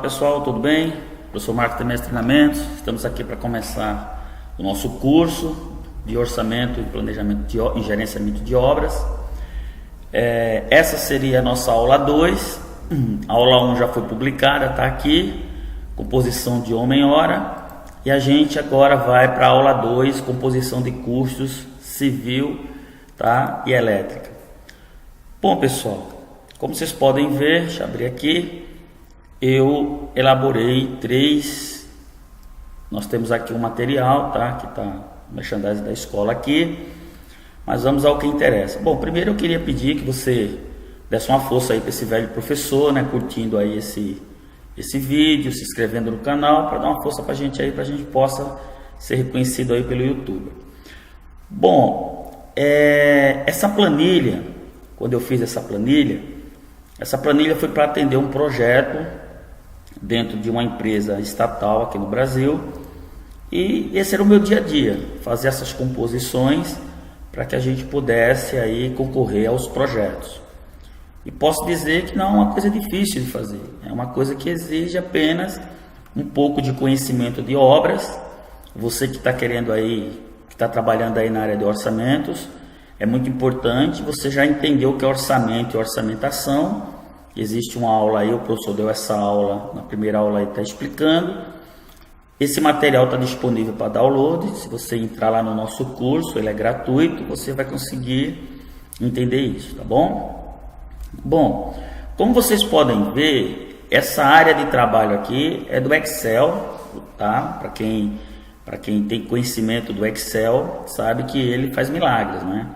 Pessoal, tudo bem? Eu sou Marco Temestre Treinamentos. Estamos aqui para começar o nosso curso de orçamento e planejamento em gerenciamento de obras. Essa seria a nossa aula 2. A aula 1 já foi publicada, está aqui, composição de homem-hora. E a gente agora vai para a aula 2, composição de custos civil, tá? E elétrica. Bom, pessoal, como vocês podem ver, deixa eu abrir aqui. Eu elaborei 3. Nós temos aqui um material, tá? Que tá o merchandising da escola aqui. Mas vamos ao que interessa. Bom, primeiro eu queria pedir que você desse uma força aí para esse velho professor, né? Curtindo aí esse vídeo, se inscrevendo no canal, para dar uma força para a gente aí, para a gente possa ser reconhecido aí pelo YouTube. Bom, essa planilha, quando eu fiz essa planilha foi para atender um projeto dentro de uma empresa estatal aqui no Brasil, e esse era o meu dia a dia, fazer essas composições para que a gente pudesse aí concorrer aos projetos. E posso dizer que não é uma coisa difícil de fazer, é uma coisa que exige apenas um pouco de conhecimento de obras. Você que está querendo aí, que está trabalhando aí na área de orçamentos, é muito importante você já entender o que é orçamento e orçamentação. Existe uma aula aí, o professor deu essa aula, na primeira aula aí está explicando. Esse material está disponível para download. Se você entrar lá no nosso curso, ele é gratuito, você vai conseguir entender isso, tá bom? Bom, como vocês podem ver, essa área de trabalho aqui é do Excel, tá? Para quem tem conhecimento do Excel, sabe que ele faz milagres, né?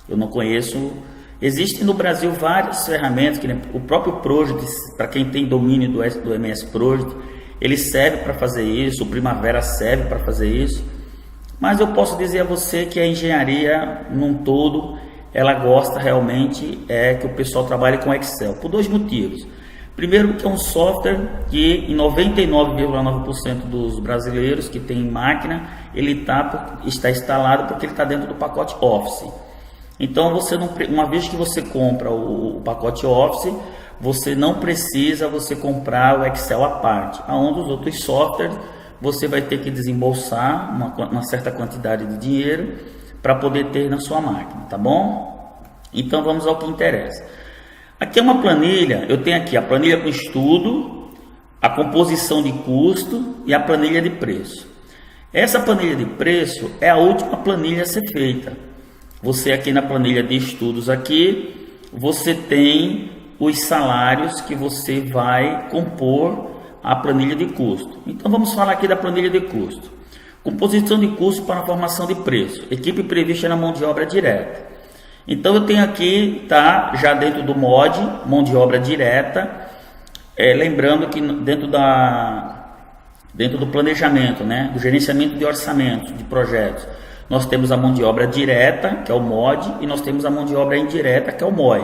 Eu não conheço. Existem no Brasil várias ferramentas, que o próprio Project, para quem tem domínio do MS Project, ele serve para fazer isso, o Primavera serve para fazer isso. Mas eu posso dizer a você que a engenharia, num todo, ela gosta realmente que o pessoal trabalhe com Excel, por 2 motivos. Primeiro, que é um software que em 99,9% dos brasileiros que tem máquina, ele está instalado porque ele está dentro do pacote Office. Então, uma vez que você compra o pacote Office, você não precisa comprar o Excel à parte. Aonde os outros softwares, você vai ter que desembolsar uma certa quantidade de dinheiro para poder ter na sua máquina, tá bom? Então, vamos ao que interessa. Aqui é uma planilha, eu tenho aqui a planilha com estudo, a composição de custo e a planilha de preço. Essa planilha de preço é a última planilha a ser feita. Você aqui na planilha de estudos aqui, você tem os salários que você vai compor a planilha de custo. Então vamos falar aqui da planilha de custo. Composição de custo para a formação de preço. Equipe prevista na mão de obra direta. Então eu tenho aqui, tá, já dentro do MOD, mão de obra direta, lembrando que dentro do planejamento, né, do gerenciamento de orçamento de projetos, nós temos a mão de obra direta, que é o MOD, e nós temos a mão de obra indireta, que é o MOI.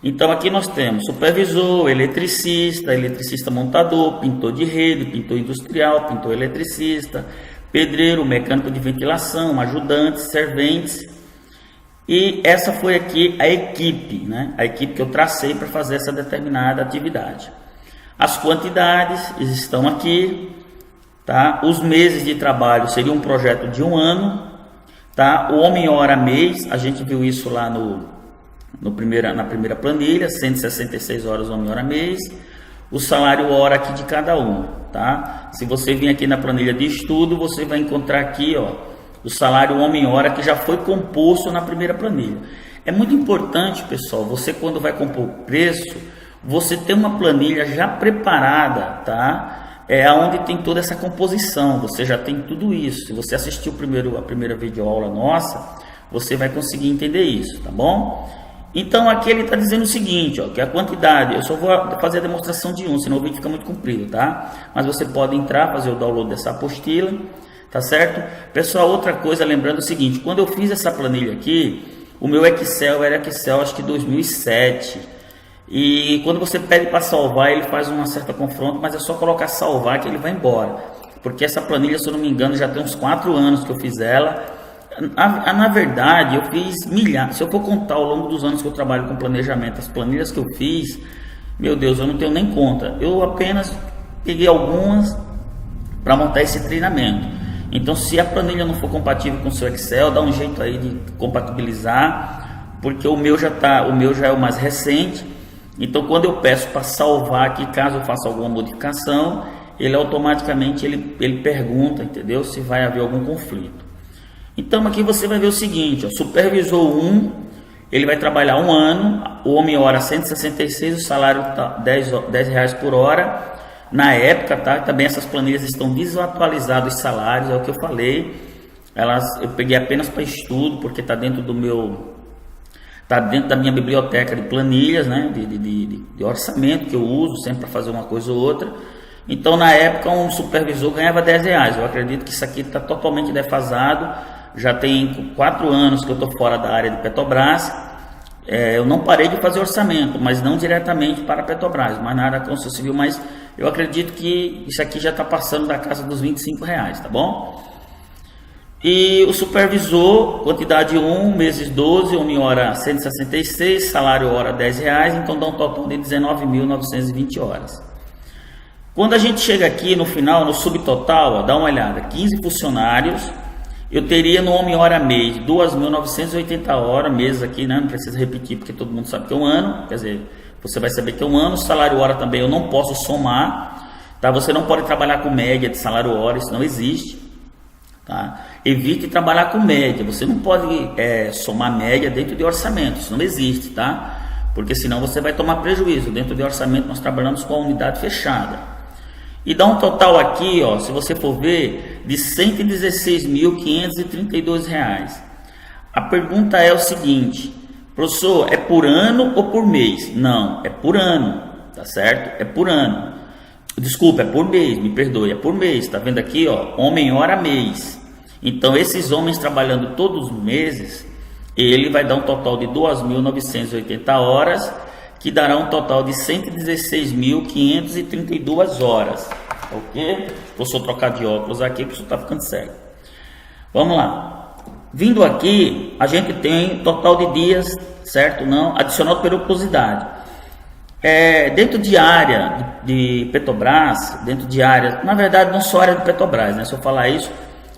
Então aqui nós temos supervisor, eletricista montador, pintor de rede, pintor industrial, pintor eletricista, pedreiro, mecânico de ventilação, ajudantes, serventes. E essa foi aqui a equipe, né? A equipe que eu tracei para fazer essa determinada atividade. As quantidades estão aqui. Tá? Os meses de trabalho seria um projeto de 1 ano, tá? O homem-hora mês, a gente viu isso lá na primeira planilha, 166 horas homem-hora mês. O salário hora aqui de cada um, tá? Se você vir aqui na planilha de estudo, você vai encontrar aqui, ó, o salário homem-hora que já foi composto na primeira planilha. É muito importante, pessoal, você quando vai compor o preço, você ter uma planilha já preparada, tá? Onde tem toda essa composição, você já tem tudo isso. Se você assistiu a primeira videoaula nossa, você vai conseguir entender isso, tá bom? Então aqui ele está dizendo o seguinte, ó, que a quantidade, eu só vou fazer a demonstração de senão o vídeo fica muito comprido, tá? Mas você pode entrar, fazer o download dessa apostila, tá certo? Pessoal, outra coisa, lembrando o seguinte, quando eu fiz essa planilha aqui, o meu Excel era Excel, acho que 2007, e quando você pede para salvar, ele faz uma certa confronto, mas é só colocar salvar que ele vai embora. Porque essa planilha, se eu não me engano, já tem uns 4 anos que eu fiz ela. Na verdade, eu fiz milhares. Se eu for contar ao longo dos anos que eu trabalho com planejamento, as planilhas que eu fiz, meu Deus, eu não tenho nem conta. Eu apenas peguei algumas para montar esse treinamento. Então, se a planilha não for compatível com o seu Excel, dá um jeito aí de compatibilizar, porque o meu já é o mais recente. Então, quando eu peço para salvar aqui, caso eu faça alguma modificação, ele automaticamente ele pergunta, entendeu? Se vai haver algum conflito. Então, aqui você vai ver o seguinte, ó, supervisor 1, ele vai trabalhar 1 ano, o homem-hora 166, o salário tá R$10 por hora. Na época, tá? Também essas planilhas estão desatualizadas, os salários, é o que eu falei. Eu peguei apenas para estudo, porque está dentro da minha biblioteca de planilhas, né? de orçamento que eu uso sempre para fazer uma coisa ou outra. Então, na época, um supervisor ganhava R$10. Eu acredito que isso aqui está totalmente defasado. Já tem 4 anos que eu estou fora da área de Petrobras. Eu não parei de fazer orçamento, mas não diretamente para a Petrobras, mas na área da construção civil. Mas eu acredito que isso aqui já está passando da casa dos R$25, tá bom? E o supervisor, quantidade 1, meses 12, homem-hora 166, salário hora R$10, então dá um total de 19.920 horas. Quando a gente chega aqui no final, no subtotal, ó, dá uma olhada, 15 funcionários, eu teria no homem-hora mês 2.980 horas, meses aqui, né? Não precisa repetir porque todo mundo sabe que é um ano, quer dizer, você vai saber que é um ano. Salário hora também eu não posso somar, tá? Você não pode trabalhar com média de salário hora, isso não existe, tá? Evite trabalhar com média, você não pode somar média dentro de orçamento, isso não existe, tá? Porque senão você vai tomar prejuízo. Dentro de orçamento nós trabalhamos com a unidade fechada. E dá um total aqui, ó, se você for ver, de R$116.532. A pergunta é o seguinte: professor, é por ano ou por mês? Não, é por ano, tá certo? É por ano. Desculpa, é por mês, me perdoe, é por mês. Tá vendo aqui, ó, homem-hora mês. Então, esses homens trabalhando todos os meses, ele vai dar um total de 2.980 horas, que dará um total de 116.532 horas, ok? Vou só trocar de óculos aqui, porque isso está ficando cego. Vamos lá. Vindo aqui, a gente tem total de dias, certo? Não, adicional de periculosidade. Dentro de área de Petrobras, na verdade não só área de Petrobras, né? Se eu falar isso,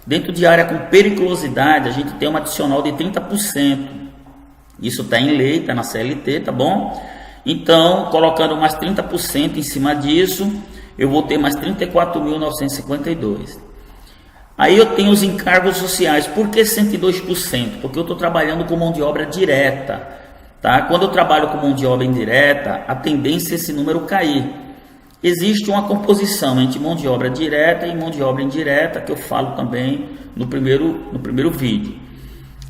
dentro de área com periculosidade, a gente tem um adicional de 30%. Isso está em lei, está na CLT, tá bom? Então, colocando mais 30% em cima disso, eu vou ter mais 34.952. Aí eu tenho os encargos sociais. Por que 102%? Porque eu estou trabalhando com mão de obra direta, tá? Quando eu trabalho com mão de obra indireta, a tendência é esse número cair. Existe uma composição entre mão de obra direta e mão de obra indireta, que eu falo também no primeiro vídeo.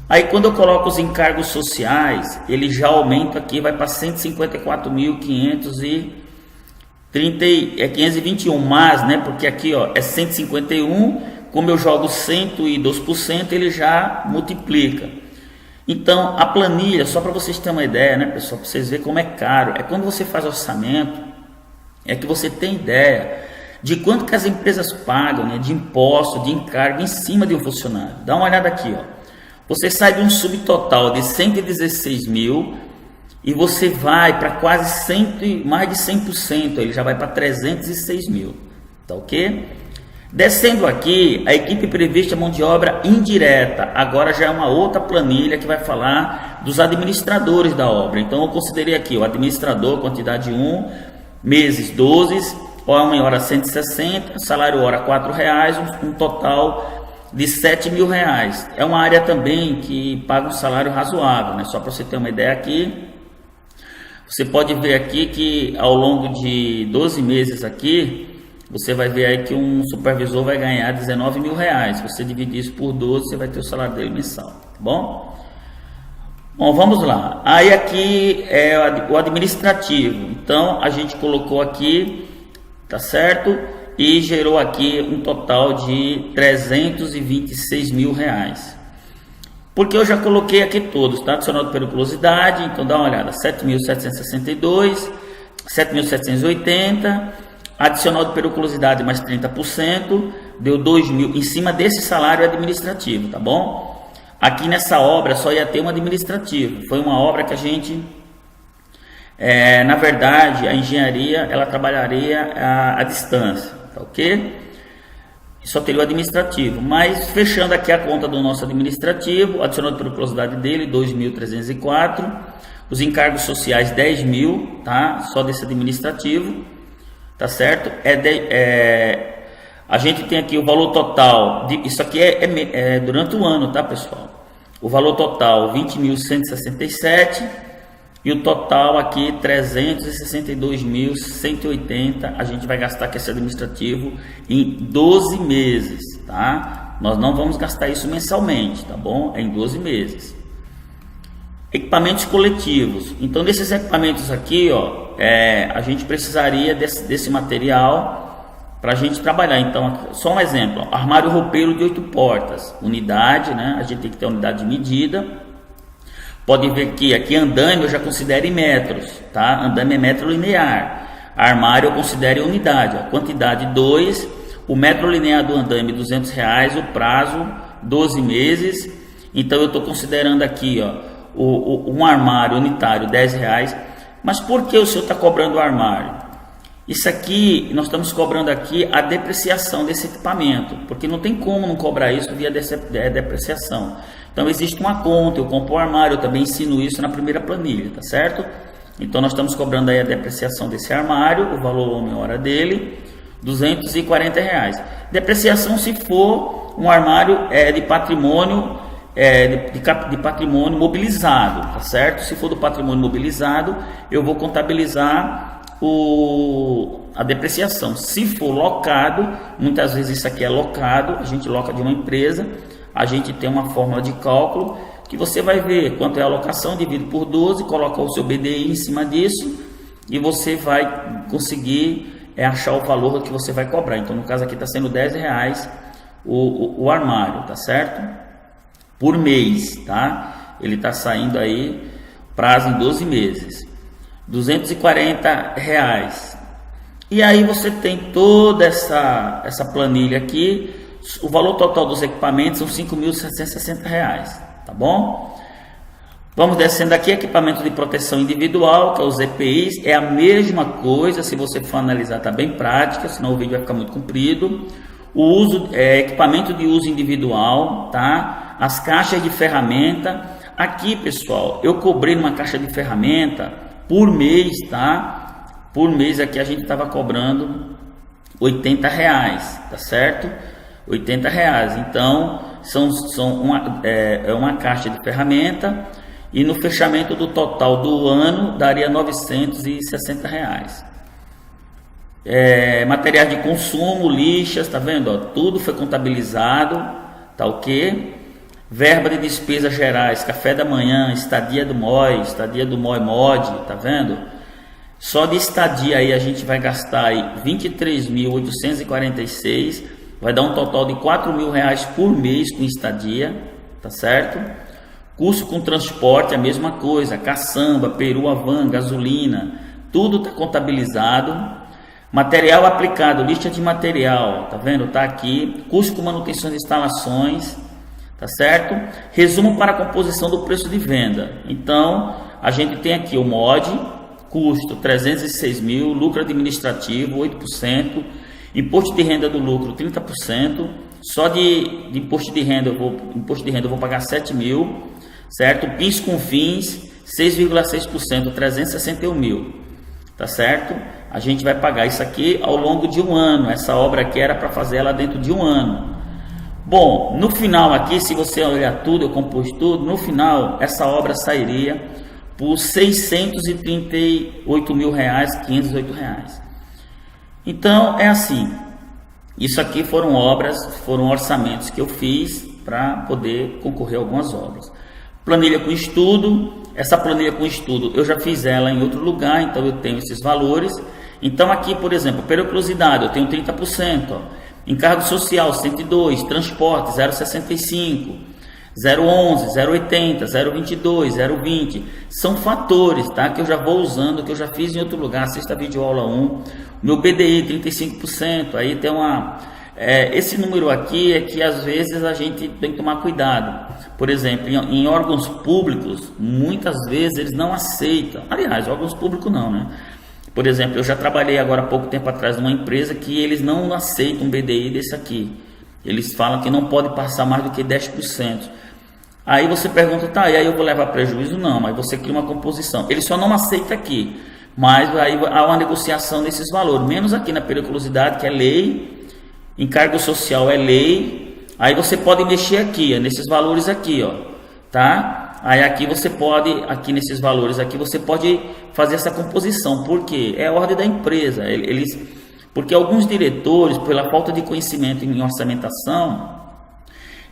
Aí quando eu coloco os encargos sociais, ele já aumenta aqui, vai para 154.521, mas, né, porque aqui, ó, é 151, como eu jogo 102%, ele já multiplica. Então, a planilha, só para vocês terem uma ideia, né, pessoal, para vocês verem como é caro, é quando você faz orçamento, é que você tem ideia de quanto que as empresas pagam, né, de imposto, de encargo em cima de um funcionário. Dá uma olhada aqui, ó. Você sai de um subtotal de 116 mil e você vai para quase mais de 100%, ele já vai para 306 mil, tá ok? Descendo aqui, a equipe prevista mão de obra indireta, agora já é uma outra planilha que vai falar dos administradores da obra. Então eu considerei aqui o administrador, quantidade 1, meses 12, homem-hora 160, salário hora R$4, um total de R$7.000. É uma área também que paga um salário razoável, né? Só para você ter uma ideia aqui, você pode ver aqui que ao longo de 12 meses aqui, você vai ver aí que um supervisor vai ganhar R$19.000. Se você dividir isso por 12, você vai ter o salário dele mensal, tá bom? Bom, vamos lá. Aí aqui é o administrativo. Então a gente colocou aqui, tá certo? E gerou aqui um total de R$326.000. Porque eu já coloquei aqui todos, tá? Adicional de periculosidade, então dá uma olhada, 7.762, 7.780, adicional de periculosidade mais 30%, deu 2.000, em cima desse salário administrativo, tá bom? Aqui nessa obra só ia ter um administrativo, foi uma obra que a gente Na verdade, a engenharia ela trabalharia à distância, tá ok? Só teria o administrativo, mas fechando aqui a conta do nosso administrativo, adicionando a periculosidade dele, 2.304, os encargos sociais 10.000, tá? Só desse administrativo, tá certo? A gente tem aqui o valor total, isso aqui é durante o ano, tá, pessoal? O valor total 20.167 e o total aqui 362.180. A gente vai gastar com esse administrativo em 12 meses, tá? Nós não vamos gastar isso mensalmente, tá bom? É em 12 meses. Equipamentos coletivos. Então, desses equipamentos aqui, ó, a gente precisaria desse material para a gente trabalhar. Então, só um exemplo: ó, armário roupeiro de 8 portas, unidade, né? A gente tem que ter a unidade de medida. Pode ver que aqui andame eu já considero em metros, tá? Andame é metro linear. Armário eu considero em unidade. A quantidade 2, o metro linear do andame R$200, o prazo 12 meses. Então eu estou considerando aqui, ó, um armário unitário R$10. Mas por que o senhor está cobrando o armário? Isso aqui, nós estamos cobrando aqui a depreciação desse equipamento, porque não tem como não cobrar isso via depreciação. Então existe uma conta, eu compro o armário, eu também ensino isso na primeira planilha, tá certo? Então nós estamos cobrando aí a depreciação desse armário, o valor homem-hora dele, R$240. Depreciação se for um armário de patrimônio, de patrimônio mobilizado, tá certo? Se for do patrimônio mobilizado, eu vou contabilizar a depreciação. Se for locado, muitas vezes isso aqui é locado, a gente loca de uma empresa, a gente tem uma fórmula de cálculo que você vai ver quanto é a locação, divide por 12, coloca o seu BDI em cima disso e você vai conseguir achar o valor que você vai cobrar. Então no caso aqui está sendo R$10 o armário, tá certo? Por mês, tá? Ele está saindo aí, prazo em 12 meses, R$240. E aí você tem toda essa planilha aqui. O valor total dos equipamentos são R$5.760, tá bom? Vamos descendo aqui: equipamento de proteção individual, que é os EPIs, é a mesma coisa. Se você for analisar, tá bem prática, senão o vídeo vai ficar muito comprido. O uso, equipamento de uso individual, tá? As caixas de ferramenta. Aqui, pessoal, eu cobrei numa caixa de ferramenta por mês, tá? Por mês aqui a gente estava cobrando R$80, tá certo? R$80. Então é uma caixa de ferramenta e no fechamento do total do ano daria R$960. Materiais de consumo, lixas, tá vendo? Ó, tudo foi contabilizado, tá ok? Verba de despesas gerais, café da manhã, estadia do MOI Mod, tá vendo? Só de estadia aí a gente vai gastar aí 23.846, vai dar um total de R$4.000 por mês com estadia, tá certo? Custo com transporte, a mesma coisa, caçamba, perua, van, gasolina, tudo tá contabilizado. Material aplicado, lista de material, tá vendo? Tá aqui. Custo com manutenção de instalações, tá certo? Resumo para a composição do preço de venda. Então, a gente tem aqui o MOD, custo 306.000, lucro administrativo 8%, imposto de renda do lucro 30%, só de imposto de renda eu vou pagar 7.000, certo? PIS com fins 6,6%, 361.000, tá certo? A gente vai pagar isso aqui ao longo de um ano. Essa obra aqui era para fazer ela dentro de um ano. Bom, no final aqui, se você olhar tudo, eu compus tudo, no final essa obra sairia por R$638.508. Então é assim, isso aqui foram orçamentos que eu fiz para poder concorrer a algumas obras. Planilha com estudo, essa planilha com estudo eu já fiz ela em outro lugar, então eu tenho esses valores. Então aqui, por exemplo, periculosidade eu tenho 30%, ó. Encargo social 102, transporte 0,65, 0,11, 0,80, 0,22, 0,20, são fatores, tá? Que eu já vou usando, que eu já fiz em outro lugar. Assista a videoaula 1, meu BDI 35%, aí tem esse número aqui é que às vezes a gente tem que tomar cuidado. Por exemplo, em órgãos públicos, muitas vezes eles não aceitam. Aliás, órgãos públicos não, né? Por exemplo, eu já trabalhei agora há pouco tempo atrás numa empresa que eles não aceitam um BDI desse aqui. Eles falam que não pode passar mais do que 10%. Aí você pergunta, tá, e aí eu vou levar prejuízo? Não, aí você cria uma composição. Ele só não aceita aqui, mas aí há uma negociação desses valores, menos aqui na periculosidade, que é lei, encargo social é lei, aí você pode mexer aqui, ó, nesses valores aqui, ó, tá? Aí aqui você pode, aqui nesses valores aqui, você pode fazer essa composição, porque é a ordem da empresa, porque alguns diretores, pela falta de conhecimento em orçamentação,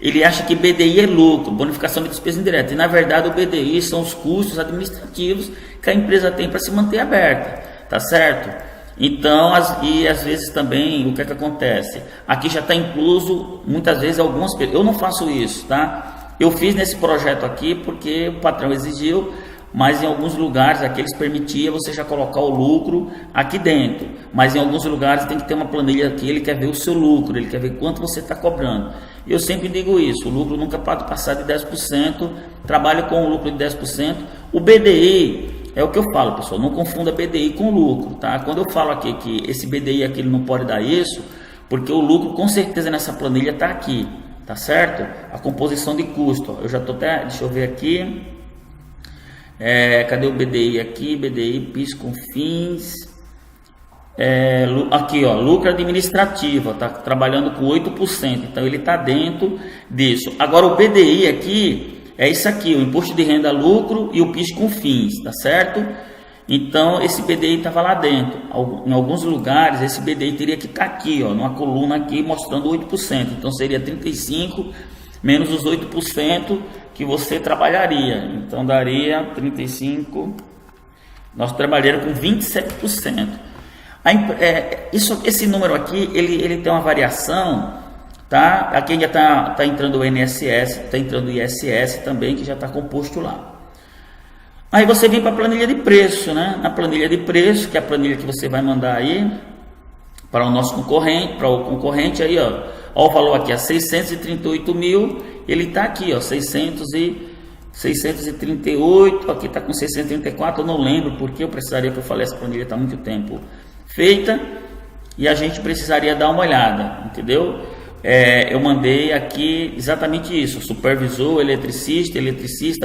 ele acha que BDI é lucro, bonificação de despesa indireta, e na verdade o BDI são os custos administrativos que a empresa tem para se manter aberta, tá certo? Então, às vezes também, o que é que acontece? Aqui já está incluso, muitas vezes, algumas pessoas, eu não faço isso, tá? Eu fiz nesse projeto aqui porque o patrão exigiu, mas em alguns lugares aqui eles permitiam você já colocar o lucro aqui dentro, mas em alguns lugares tem que ter uma planilha aqui, ele quer ver o seu lucro, ele quer ver quanto você está cobrando. Eu sempre digo isso, o lucro nunca pode passar de 10%, trabalho com o lucro de 10%. O BDI, é o que eu falo, pessoal, não confunda BDI com lucro, tá? Quando eu falo aqui que esse BDI aqui ele não pode dar isso, porque o lucro com certeza nessa planilha está aqui, tá certo? A composição de custo, ó, eu já estou até, deixa eu ver aqui, cadê o BDI aqui? BDI, PIS, COFINS, aqui ó, lucro administrativo, tá trabalhando com 8%, então ele está dentro disso. Agora o BDI aqui é isso aqui, o imposto de renda, lucro e o PIS COFINS, tá certo? Então esse BDI estava lá dentro. Em alguns lugares esse BDI teria que estar aqui, ó, numa coluna aqui mostrando 8%, então seria 35 menos os 8% que você trabalharia, então daria 35, nós trabalharíamos com 27%. Esse número aqui, ele tem uma variação, tá? Aqui já está entrando o INSS, está entrando o ISS também, que já está composto lá. Aí você vem para a planilha de preço, né? Na planilha de preço, que é a planilha que você vai mandar aí para o nosso concorrente, aí, ó o valor aqui é 638 mil, ele está aqui, ó, 638, aqui está com 634, eu não lembro porque eu precisaria que eu falei, essa planilha está há muito tempo feita e a gente precisaria dar uma olhada, entendeu? Eu mandei aqui exatamente isso: supervisor, eletricista,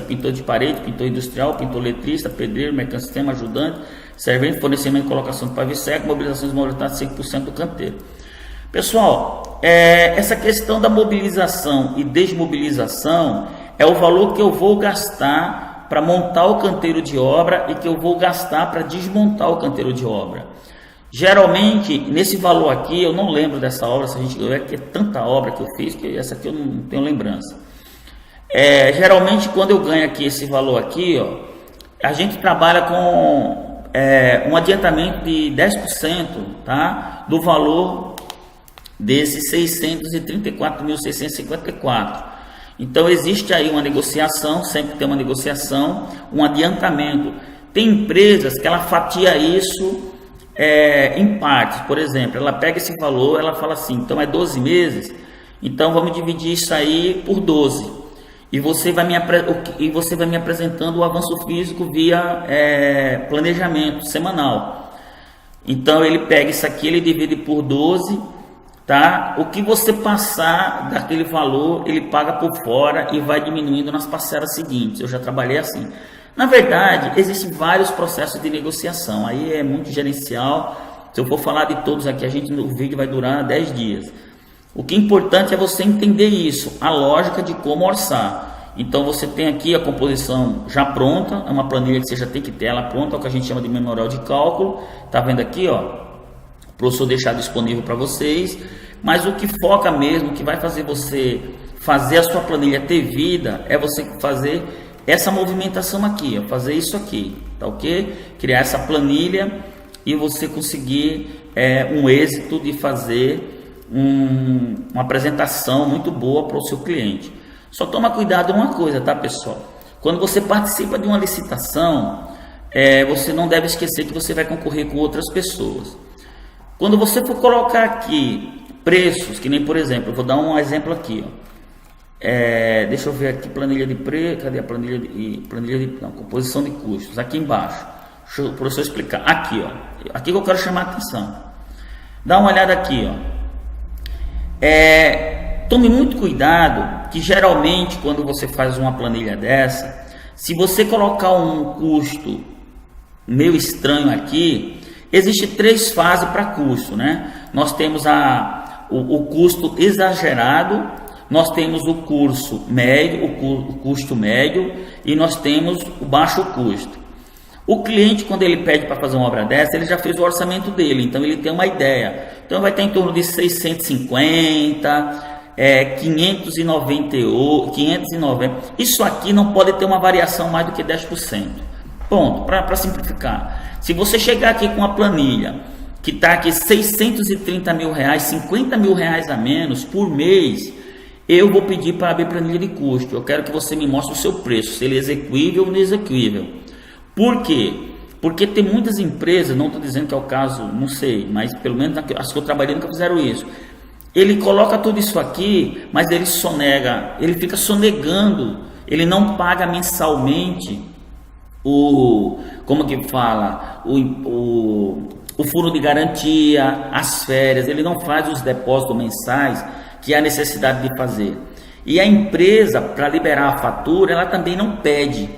pintor de parede, pintor industrial, pintor eletrista, pedreiro, mecanismo, ajudante, servente, fornecimento e colocação de pavio seco, mobilizações mobilidade 100% do canteiro. Pessoal, essa questão da mobilização e desmobilização é o valor que eu vou gastar para montar o canteiro de obra e que eu vou gastar para desmontar o canteiro de obra. Geralmente, nesse valor aqui, eu não lembro dessa obra, se a gente ganhou, que é tanta obra que eu fiz, que essa aqui eu não tenho lembrança. Geralmente, quando eu ganho aqui esse valor aqui, ó, a gente trabalha com um adiantamento de 10%, tá, do valor desses 634.654. Então, existe aí uma negociação, sempre tem uma negociação, um adiantamento. Tem empresas que ela fatia isso em partes, por exemplo, ela pega esse valor, ela fala assim, então é 12 meses, então vamos dividir isso aí por 12, e você vai me apresentando o avanço físico via planejamento semanal. Então ele pega isso aqui, ele divide por 12, tá? O que você passar daquele valor, ele paga por fora e vai diminuindo nas parcelas seguintes. Eu já trabalhei assim. Na verdade, existem vários processos de negociação, aí é muito gerencial. Se eu for falar de todos aqui, o vídeo vai durar 10 dias. O que é importante é você entender isso, a lógica de como orçar. Então você tem aqui a composição já pronta, é uma planilha que você já tem que ter ela pronta, é o que a gente chama de memorial de cálculo. Tá vendo aqui, ó? O professor deixar disponível para vocês. Mas o que foca mesmo, que vai fazer você fazer a sua planilha ter vida, é você fazer essa movimentação aqui, ó, fazer isso aqui, tá ok? Criar essa planilha e você conseguir um êxito de fazer uma apresentação muito boa para o seu cliente. Só toma cuidado em uma coisa, tá, pessoal? Quando você participa de uma licitação, você não deve esquecer que você vai concorrer com outras pessoas. Quando você for colocar aqui preços, que nem por exemplo, eu vou dar um exemplo aqui, ó. Deixa eu ver aqui, planilha de preço, cadê a planilha não, composição de custos, aqui embaixo. Deixa o professor explicar, aqui ó, aqui que eu quero chamar a atenção. Dá uma olhada aqui, ó. Tome muito cuidado, que geralmente quando você faz uma planilha dessa, se você colocar um custo meio estranho aqui, existe 3 fases para custo, né? Nós temos o custo exagerado, nós temos o custo médio, o custo médio, e nós temos o baixo custo. O cliente, quando ele pede para fazer uma obra dessa, ele já fez o orçamento dele, então ele tem uma ideia. Então vai estar em torno de 650, 590. Isso aqui não pode ter uma variação mais do que 10%. Ponto, para simplificar. Se você chegar aqui com uma planilha que está aqui 630 mil reais, 50 mil reais a menos por mês, eu vou pedir para abrir planilha de custo. Eu quero que você me mostre o seu preço, se ele é execuível ou não execuível. Por quê? Porque tem muitas empresas, não estou dizendo que é o caso, não sei, mas pelo menos as que eu trabalhei nunca fizeram isso. Ele coloca tudo isso aqui, mas ele sonega, ele fica sonegando, ele não paga mensalmente como que fala, o fundo de garantia, as férias, ele não faz os depósitos mensais que há necessidade de fazer. E a empresa, para liberar a fatura, ela também não pede.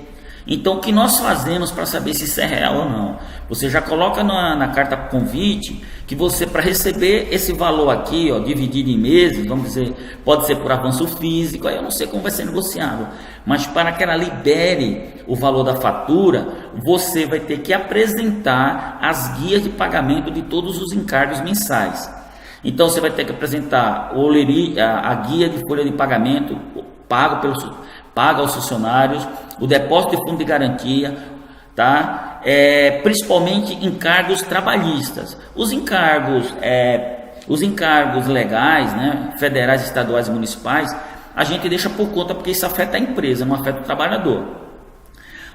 Então, o que nós fazemos para saber se isso é real ou não? Você já coloca na carta convite que você, para receber esse valor aqui, ó, dividido em meses, vamos dizer, pode ser por avanço físico, aí eu não sei como vai ser negociado, mas para que ela libere o valor da fatura, você vai ter que apresentar as guias de pagamento de todos os encargos mensais. Então, você vai ter que apresentar a guia de folha de pagamento paga aos funcionários, o depósito de fundo de garantia, tá? Principalmente encargos trabalhistas. Os encargos legais, né, federais, estaduais e municipais, a gente deixa por conta porque isso afeta a empresa, não afeta o trabalhador.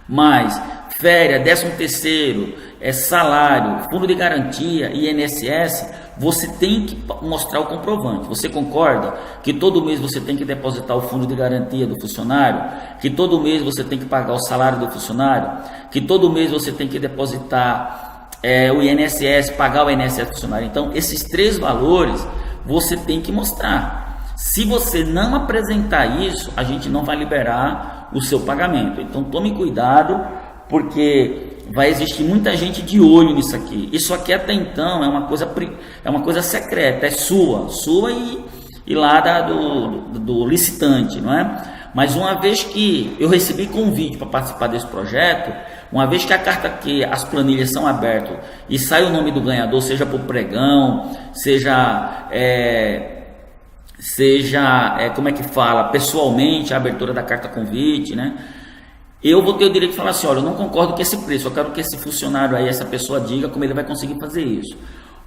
Mas férias, 13º, salário, fundo de garantia, INSS, você tem que mostrar o comprovante. Você concorda que todo mês você tem que depositar o fundo de garantia do funcionário? Que todo mês você tem que pagar o salário do funcionário? Que todo mês você tem que depositar o INSS, pagar o INSS do funcionário? Então, esses 3 valores você tem que mostrar. Se você não apresentar isso, a gente não vai liberar o seu pagamento. Então, tome cuidado, porque vai existir muita gente de olho nisso aqui. Isso aqui até então é uma coisa secreta, é sua e lá do licitante, não é? Mas uma vez que eu recebi convite para participar desse projeto, uma vez que as planilhas são abertas e sai o nome do ganhador, seja por pregão, seja como é que fala, pessoalmente, a abertura da carta convite, né? Eu vou ter o direito de falar assim, olha, eu não concordo com esse preço, eu quero que esse funcionário aí, essa pessoa diga como ele vai conseguir fazer isso.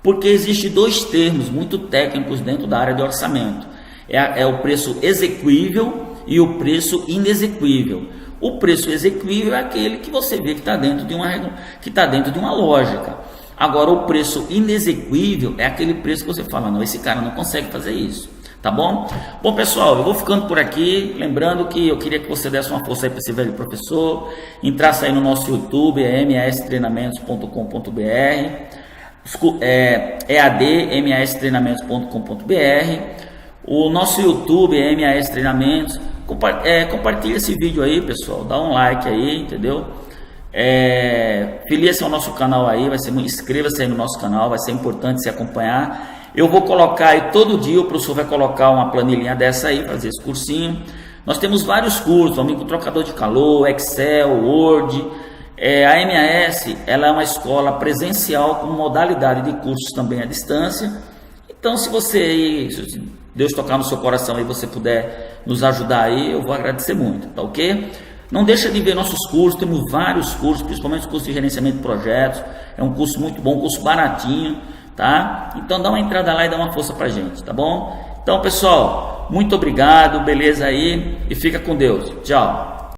Porque existem 2 termos muito técnicos dentro da área de orçamento. É o preço execuível e o preço inexecuível. O preço execuível é aquele que você vê que está dentro de uma lógica. Agora, o preço inexecuível é aquele preço que você fala, não, esse cara não consegue fazer isso. Tá bom? Bom, pessoal, eu vou ficando por aqui. Lembrando que eu queria que você desse uma força aí para esse velho professor. Entrasse aí no nosso YouTube, mastreinamentos.com.br, EAD, mastreinamentos.com.br. O nosso YouTube é MAS Treinamentos. Compartilha esse vídeo aí, pessoal. Dá um like aí, entendeu? Filia-se ao nosso canal aí, inscreva-se aí no nosso canal, vai ser importante se acompanhar. Eu vou colocar aí todo dia, o professor vai colocar uma planilhinha dessa aí, fazer esse cursinho. Nós temos vários cursos, amigo, trocador de calor, Excel, Word. A MAS, ela é uma escola presencial com modalidade de cursos também à distância. Então, se Deus tocar no seu coração e você puder nos ajudar aí, eu vou agradecer muito, tá ok? Não deixa de ver nossos cursos, temos vários cursos, principalmente o curso de gerenciamento de projetos. É um curso muito bom, um curso baratinho, tá? Então dá uma entrada lá e dá uma força pra gente, tá bom? Então, pessoal, muito obrigado, beleza aí, e fica com Deus. Tchau.